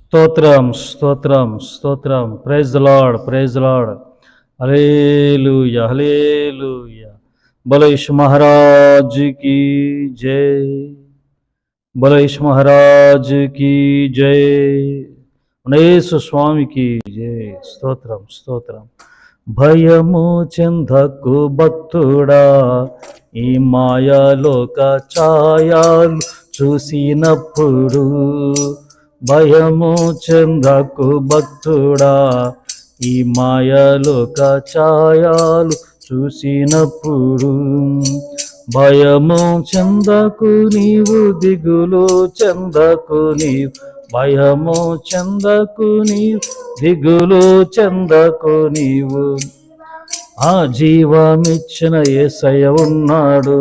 స్తోత్రం స్తోత్రం స్తోత్రం. Praise the Lord, praise the Lord. Hallelujah, hallelujah. బోలో యేసు మహారాజ్ की जय, బోలో యేసు మహారాజ్ की जय, యేసు స్వామికి జై. స్తోత్రం స్తోత్రం. భయము చెందకు భక్తుడా, ఈ మాయాలోక ఛాయలు చూసినప్పుడు. భయము చెందకు భక్తుడా, ఈ మాయాలోక ఛాయలు చూసినప్పుడు. భయము చెందకు నీవు, దిగులు చెందకు నీవు. భయము చెందకు నీవు, దిగులు చెందకు నీవు. ఆ జీవమిచ్చిన యేసయ్య ఉన్నాడు,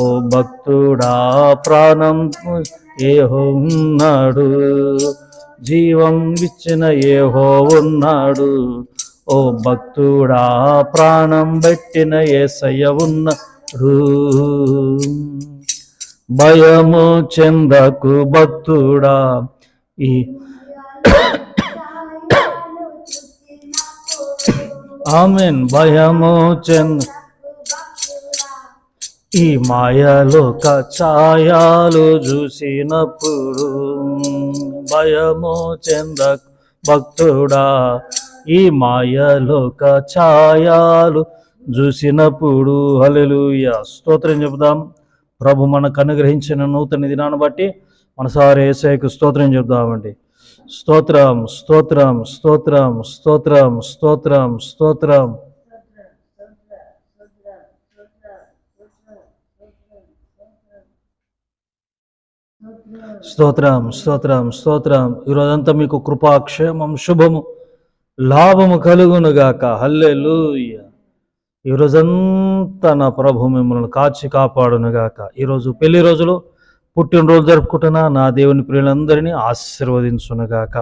ఓ భక్తుడా ప్రాణం యెహోవా ఉన్నాడు. జీవం ఇచ్చిన యెహోవా ఉన్నాడు, ఓ భక్తుడా ప్రాణం పెట్టిన యేసయ్య ఉన్నాడు. భయము చెందకు భక్తుడా, ఈ ఆమెన్. భయము చెంద ఈ మాయలోక ఛాయలు చూసినప్పుడు. భయము చెందకు భక్తుడా, ఈ మాయలోక ఛాయలు చూసినప్పుడు. హల్లెలూయా. స్తోత్రం చెబుదాం. ప్రభు మనకు అనుగ్రహించిన నూతన దినాన్ని బట్టి మనసారి యేసయ్యకు స్తోత్రం చెబుదామండి. స్తోత్రం స్తోత్రం స్తోత్రం స్తోత్రం స్తోత్రం స్తోత్రం. స్తోత్రం స్తోత్రం స్తోత్రం. ఈరోజంతా మీకు కృపాక్షేమం శుభము లాభము కలుగునుగాక. హల్లెలూయా. ఈరోజంతా నా ప్రభు మిమ్మల్ని కాచి కాపాడునుగాక. ఈరోజు పెళ్లి రోజులు, పుట్టినరోజు జరుపుకుంటున్న నా దేవుని ప్రియులందరినీ ఆశీర్వదించునుగాక.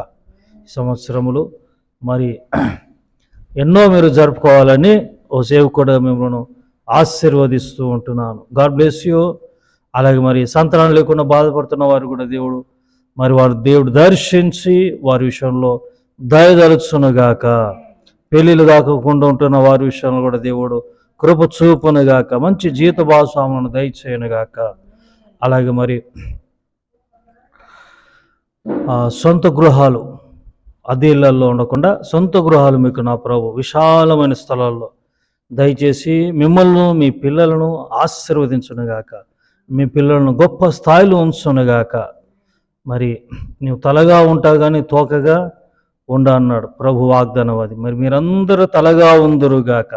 ఈ సంవత్సరములు మరి ఎన్నో మీరు జరుపుకోవాలని ఓ సేవకుడు మిమ్మల్ని ఆశీర్వదిస్తూ ఉంటున్నాను. God bless you. అలాగే మరి సంతానం లేకుండా బాధపడుతున్న వారు కూడా దేవుడు దేవుడు దర్శించి వారి విషయంలో దయదలుచునుగాక. పెళ్ళిళ్ళు కాకుండా ఉంటున్న వారి విషయంలో కూడా దేవుడు కృప చూపునుగాక. మంచి జీవిత భాగస్వాములను దయచేయనుగాక. అలాగే మరి సొంత గృహాలు, అద్దె ఇళ్లలో ఉండకుండా సొంత గృహాలు మీకు నా ప్రభు విశాలమైన స్థలాల్లో దయచేసి మిమ్మల్ని మీ పిల్లలను ఆశీర్వదించునుగాక. మీ పిల్లలను గొప్ప స్థాయిలో ఉంచునుగాక. మరి నీవు తలగా ఉంటావు కానీ తోకగా ఉండ అన్నాడు ప్రభు వాగ్దానం. అది మరి మీరందరూ తలగా ఉందురుగాక.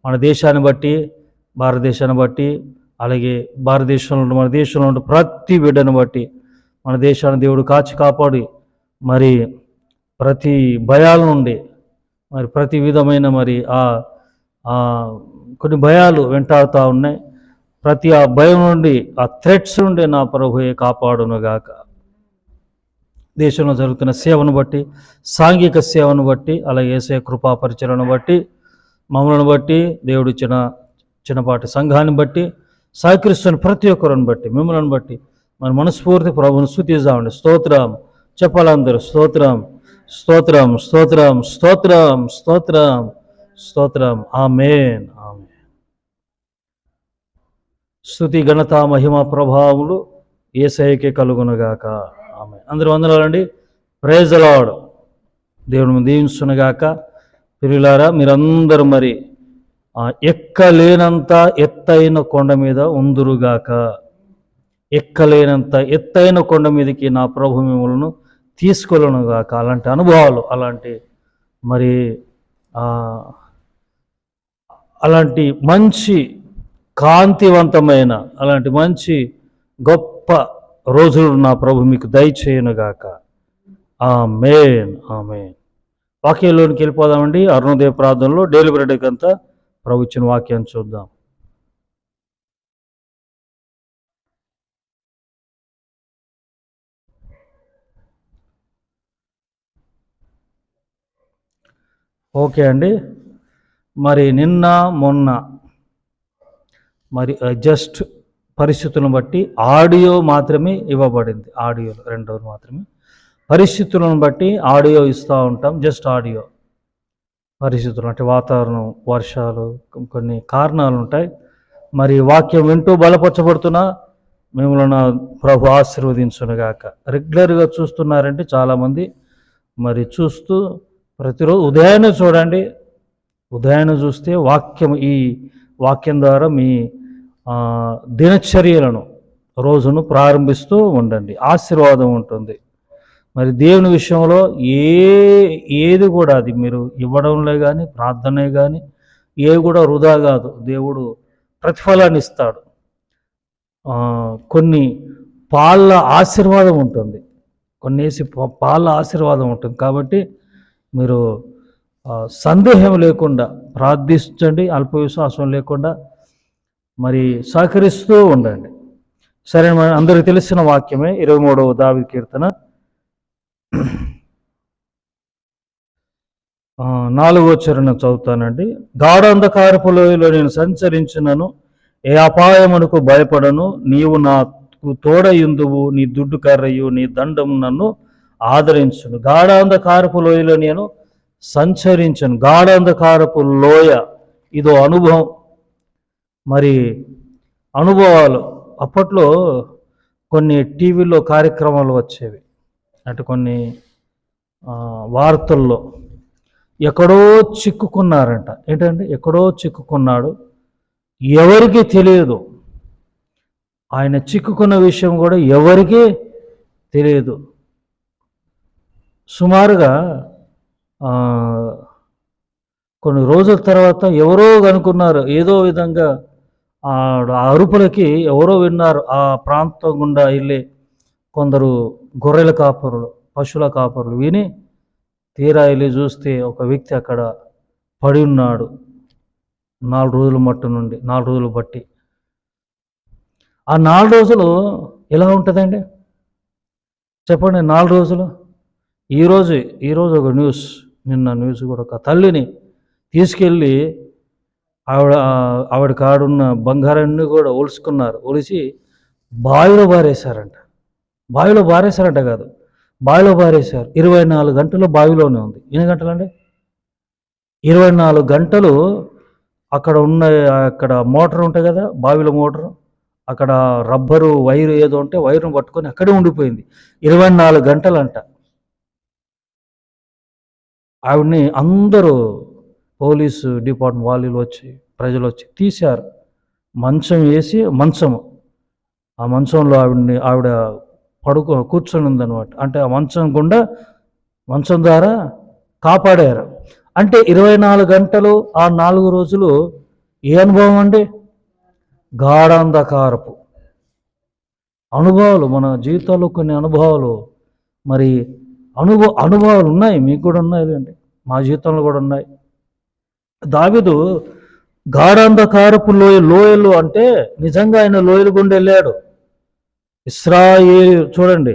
మన దేశాన్ని బట్టి, భారతదేశాన్ని బట్టి, అలాగే మన దేశంలో ఉండే ప్రతి బిడ్డను బట్టి మన దేశాన్ని దేవుడు కాచి కాపాడి మరి ప్రతి భయాల నుండి, మరి ప్రతి విధమైన మరి కొన్ని భయాలు వెంటాడుతూ ఉన్నాయి. ప్రతి ఆ భయం నుండి, ఆ థ్రెట్స్ నుండి నా ప్రభుయే కాపాడునుగాక. దేశంలో జరుగుతున్న సేవను బట్టి, సాంఘిక సేవను బట్టి, అలాగే యేసయ్య కృపా పరిచయను బట్టి, మమ్మల్ని బట్టి, దేవుడు ఇచ్చిన చిన్నపాటి సంఘాన్ని బట్టి, సహకరిస్తున్న ప్రతి ఒక్కరిని బట్టి, మిమ్మల్ని బట్టి మన మనస్ఫూర్తి ప్రభువును స్తుతిద్దామండి. స్తోత్రం చెప్పాలందరూ. స్తోత్రం స్తోత్రం స్తోత్రం స్తోత్రం స్తోత్రం స్తోత్రం. ఆమేన్ ఆమేన్. స్తుతి ఘనత మహిమ ప్రభావములు యేసయ్యకే కలుగునుగాక. ఆమేన్. అందరూ వందనాలండి. Praise the Lord. దేవుని దీవించునుగాక. ప్రియులారా, మీరందరూ మరి ఎక్కలేనంత ఎత్తైన కొండ మీద ఉందురుగాక. ఎక్కలేనంత ఎత్తైన కొండ మీదకి నా ప్రభు మిమ్మల్ని తీసుకెళ్ళనుగాక. అలాంటి అనుభవాలు, అలాంటి మంచి కాంతివంతమైన, అలాంటి మంచి గొప్ప రోజులు నా ప్రభు మీకు దయచేయనుగాక. ఆమేన్ ఆమేన్. వాక్యంలోనికి వెళ్ళిపోదామండి. అరుణోదయ ప్రార్థనలో డైలీ బ్రెడ్ అంతా ప్రభు ఇచ్చిన వాక్యాన్ని చూద్దాం. ఓకే అండి. మరి నిన్న మొన్న మరి జస్ట్ పరిస్థితులను బట్టి ఆడియో మాత్రమే ఇవ్వబడింది. ఆడియోలో 2 రోజులు మాత్రమే. పరిస్థితులను బట్టి ఆడియో ఇస్తూ ఉంటాం, జస్ట్ ఆడియో. పరిస్థితులు అంటే వాతావరణం, వర్షాలు, కొన్ని కారణాలు ఉంటాయి. మరి వాక్యం వింటూ బలపరచబడుతున్నా మిమ్మల్ని ప్రభు ఆశీర్వదించునుగాక. రెగ్యులర్గా చూస్తున్నారంటే చాలామంది, మరి చూస్తూ ప్రతిరోజు ఉదయాన్నే చూడండి. ఉదయాన్నే చూస్తే ఈ వాక్యం ద్వారా మీ దినచర్యలను, రోజును ప్రారంభిస్తూ ఉండండి. ఆశీర్వాదం ఉంటుంది. మరి దేవుని విషయంలో ఏది కూడా, అది మీరు ఇవ్వడంలో కానీ, ప్రార్థనే కానీ, ఏవి కూడా వృధా కాదు. దేవుడు ప్రతిఫలాన్ని ఇస్తాడు. కొన్ని పాళ్ళ ఆశీర్వాదం ఉంటుంది, కొన్నేసి పాళ్ళ ఆశీర్వాదం ఉంటుంది. కాబట్టి మీరు సందేహం లేకుండా ప్రార్థించండి, అల్ప విశ్వాసం లేకుండా మరి సహకరిస్తూ ఉండండి. సరే, అందరికి తెలిసిన వాక్యమే 23వ దావీదు కీర్తన 4వ చరణం చదువుతానండి. గాఢాంధకారపు లోయలో నేను సంచరించినను ఏ అపాయమునకు భయపడను. నీవు నాకు తోడయుందువు, నీ దుడ్డు కర్రయు నీ దండము నన్ను ఆదరించును. గాఢాంధకారపు లోయలో నేను సంచరించను. గాఢాంధకారపు లోయ, ఇదో అనుభవం. మరి అనుభవాలు అప్పట్లో కొన్ని టీవీలో కార్యక్రమాలు వచ్చేవి, అంటే కొన్ని వార్తల్లో ఎక్కడో చిక్కుకున్నారంట. ఏంటంటే ఎక్కడో చిక్కుకున్నాడు, ఎవరికీ తెలియదు. ఆయన చిక్కుకున్న విషయం కూడా ఎవరికీ తెలియదు. సుమారుగా కొన్ని రోజుల తర్వాత ఎవరో కనుక్కున్నారు, ఏదో విధంగా ఆ అరుపులకి ఎవరో విన్నారు. ఆ ప్రాంతం గుండా వెళ్ళి కొందరు గొర్రెల కాపరులు, పశువుల కాపరులు విని తీరా వెళ్ళి చూస్తే ఒక వ్యక్తి అక్కడ పడి ఉన్నాడు. 4 రోజుల మట్టు నుండి, 4 రోజులు బట్టి. ఆ 4 రోజులు ఎలా ఉంటుందండి చెప్పండి? 4 రోజులు. ఈరోజు ఒక న్యూస్, నిన్న న్యూస్ కూడా, ఒక తల్లిని తీసుకెళ్ళి ఆవిడ కాడున్న బంగారాన్ని కూడా ఒలుసుకున్నారు. ఒలిసి బావిలో బారేశారంట. బావిలో కాదు, బావిలో బారేశారు. 24 గంటలు బావిలోనే ఉంది. ఎన్ని గంటలండి? 24 గంటలు అక్కడ మోటార్ ఉంటుంది కదా, బావిలో మోటారు, అక్కడ రబ్బరు వైరు ఏదో ఉంటే వైరును పట్టుకొని అక్కడే ఉండిపోయింది 24 గంటలంట. ఆవిడ్ని అందరూ పోలీసు డిపార్ట్మెంట్ వాళ్ళు ప్రజలు వచ్చి తీశారు. మంచం వేసి, ఆ మంచంలో ఆవిడ కూర్చొని ఉందన్నమాట. అంటే ఆ మంచం ద్వారా కాపాడారు. అంటే 24 గంటలు, ఆ 4 రోజులు ఏ అనుభవం అండి? గాఢాంధకారపు అనుభవాలు. మన జీవితాల్లో కొన్ని అనుభవాలు, మరి అనుభవాలు ఉన్నాయి, మీకు కూడా ఉన్నాయి అండి, మా జీవితంలో కూడా ఉన్నాయి. దావీదు గాఢాంధకారపు లోయలు అంటే నిజంగా ఆయన లోయలు గుండా వెళ్ళాడు. చూడండి,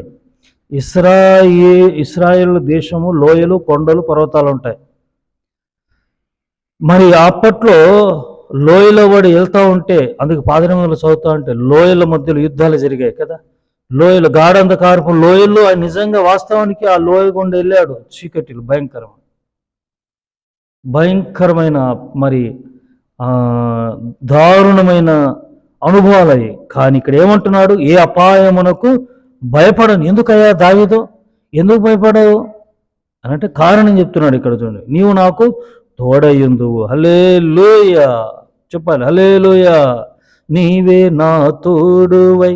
ఇశ్రాయేలు దేశము లోయలు, కొండలు, పర్వతాలు ఉంటాయి. మరి అప్పట్లో లోయలో వాడు వెళ్తూ ఉంటే, అందుకు 18 చదువుతూ ఉంటే లోయల మధ్యలో యుద్ధాలు జరిగాయి కదా. లోయలు, గాఢాంధకారపు లోయల్లో ఆయన నిజంగా వాస్తవానికి ఆ లోయ గుండా వెళ్ళాడు. చీకటిలు భయంకరమైన మరి దారుణమైన అనుభవాలు అయ్యి. కానీ ఇక్కడ ఏమంటున్నాడు? ఏ అపాయమునకు భయపడను. ఎందుకయ్యా దావీదు, ఎందుకు భయపడవు అని అంటే కారణం చెప్తున్నాడు ఇక్కడ. చూడండి, నీవు నాకు తోడయ్యుందువు. హల్లెలూయా చెప్పాలి, హల్లెలూయా. నీవే నా తోడువై,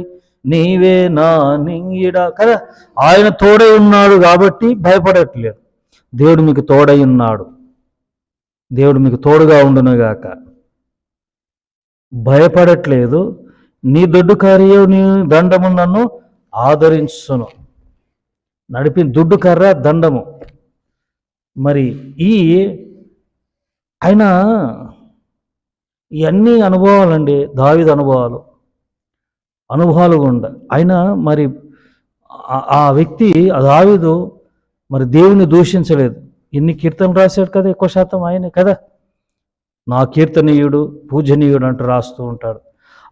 నీవే నా నింగిడ కదా. ఆయన తోడై ఉన్నాడు కాబట్టి భయపడట్లేదు. దేవుడు మీకు తోడై ఉన్నాడు. దేవుడు మీకు తోడుగా ఉండునుగాక. భయపడట్లేదు. నీ దుడ్డు కర్రయు నీ దండము నన్ను ఆదరించును. దుడ్డు కర్ర, దండము. మరి ఆయన ఇవన్నీ అనుభవాలండి, దావీదు అనుభవాలు గుండా ఆయన మరి ఆ వ్యక్తి దావీదు మరి దేవుని దూషించలేదు. ఎన్ని కీర్తనలు రాశాడు కదా, ఎక్కువ శాతం ఆయనే కదా. నా కీర్తనీయుడు, పూజనీయుడు అంటూ రాస్తూ ఉంటాడు.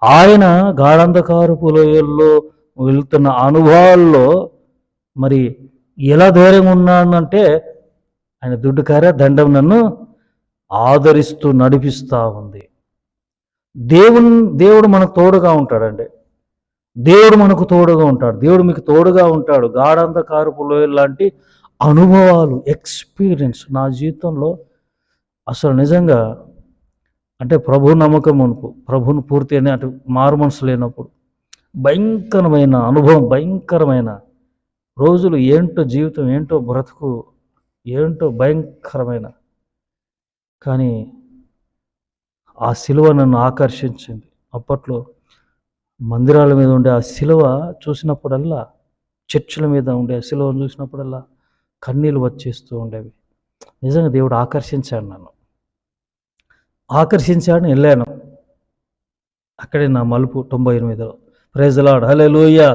ఆయన గాఢాంధకారపు లోయల్లో వెళ్తున్న అనుభవాల్లో మరి ఎలా ధైర్యంగా ఉన్నానంటే ఆయన దుడ్డుకార దండం నన్ను ఆదరిస్తూ నడిపిస్తూ ఉంది. దేవుడు మనకు తోడుగా ఉంటాడండి. దేవుడు మనకు తోడుగా ఉంటాడు. దేవుడు మీకు తోడుగా ఉంటాడు. గాఢంధకారపు లోయ లాంటి అనుభవాలు, ఎక్స్పీరియన్స్ నా జీవితంలో అసలు నిజంగా అంటే ప్రభు నమ్మకం మునుపు, ప్రభుని పూర్తి అని అటు మారు మనసు లేనప్పుడు భయంకరమైన అనుభవం, భయంకరమైన రోజులు, ఏంటో జీవితం, ఏంటో బ్రతుకు, ఏంటో భయంకరమైన. కానీ ఆ సిలువ నన్ను ఆకర్షించింది. అప్పట్లో మందిరాల మీద ఉండే ఆ సిలువ చూసినప్పుడల్లా, చర్చిల మీద ఉండే ఆ సిలువను చూసినప్పుడల్లా కన్నీళ్ళు వచ్చేస్తూ ఉండేవి. నిజంగా దేవుడు ఆకర్షించాడు నన్ను. ఆకర్షించాడని వెళ్ళాను. అక్కడే నా మలుపు 98లో. ప్రైజ్ ది లార్డ్, హల్లెలూయా.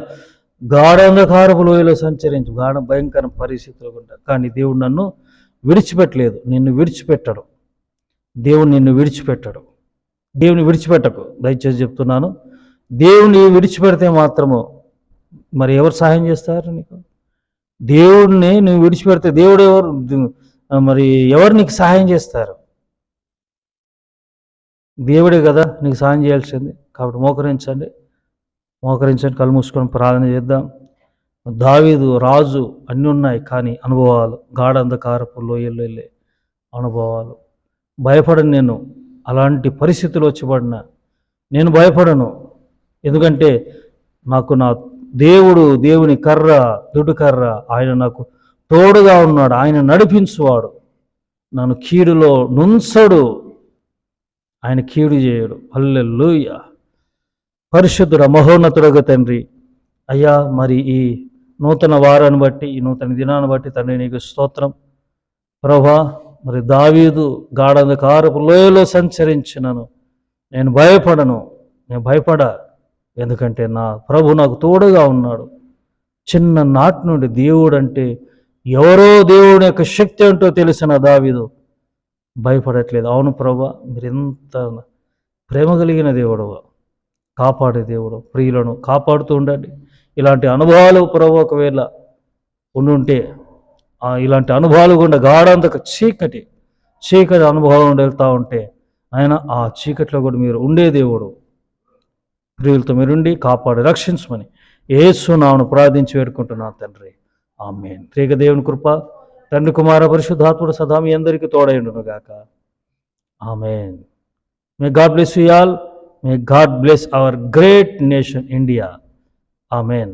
గాఢంధకారపు లోయలో సంచరించు, భయంకర పరిస్థితులు ఉంటాయి. కానీ దేవుడు నన్ను విడిచిపెట్టలేదు. నిన్ను విడిచిపెట్టడు. దేవుడు నిన్ను విడిచిపెట్టడు. దేవుని విడిచిపెట్టకు, దయచేసి చెప్తున్నాను. దేవుని విడిచిపెడితే మాత్రము మరి ఎవరు సహాయం చేస్తారు నీకు? దేవుడిని నువ్వు విడిచిపెడితే దేవుడు మరి ఎవరు నీకు సహాయం చేస్తారు? దేవుడే కదా నీకు సహాయం చేయాల్సింది. కాబట్టి మోకరించండి, కళ్ళు మూసుకొని ప్రార్థన చేద్దాం. దావీదు రాజు అన్నీ ఉన్నాయి, కానీ అనుభవాలు, గాఢంధకారపు లోయల్లో వెళ్ళే అనుభవాలు. భయపడను నేను, అలాంటి పరిస్థితులు వచ్చిపడిన నేను భయపడను. ఎందుకంటే నాకు నా దేవుని కర్ర, దుడ్డు కర్ర, ఆయన నాకు తోడుగా ఉన్నాడు. ఆయన నడిపించువాడు. నన్ను కీడులో నుంచడు, ఆయన కీడు చేయడు. హల్లెలూయా. పరిశుద్ధుడ, మహోన్నతుడగు తండ్రి, అయ్యా, మరి ఈ నూతన వారాన్ని బట్టి, ఈ నూతన దినాన్ని బట్టి తండ్రి నీకు స్తోత్రం. ప్రభా, మరి దావీదు గాఢంధకారపు లోయలో సంచరించినను నేను భయపడను. నేను భయపడ, ఎందుకంటే నా ప్రభు నాకు తోడుగా ఉన్నాడు. చిన్న నాటి నుండి దేవుడు అంటే ఎవరో, దేవుని యొక్క శక్తి ఏంటో తెలిసిన దావీదు భయపడట్లేదు. అవును ప్రభా, మీరు ఎంత ప్రేమ కలిగిన దేవుడు, కాపాడే దేవుడు, ప్రియులను కాపాడుతూ ఉండండి. ఇలాంటి అనుభవాలు ప్రభు ఒకవేళ ఉండుంటే, ఇలాంటి అనుభవాలు గుండా గాఢంధక చీకటి అనుభవాలు వెళ్తూ ఉంటే, ఆయన ఆ చీకట్లో కూడా మీరు ఉండే దేవుడు. ప్రియులతో మీరుండి కాపాడి రక్షించమని యేసు నామమున ప్రార్థించి వేడుకుంటున్నాను తండ్రి, ఆమేన్. త్రియేక దేవుని కృప, తండ్రి, కుమార, పరిశుద్ధాత్ముడు సదా మీ అందరికీ తోడైండును గాక. Amen. May God bless you all. May God bless our great nation India. Amen.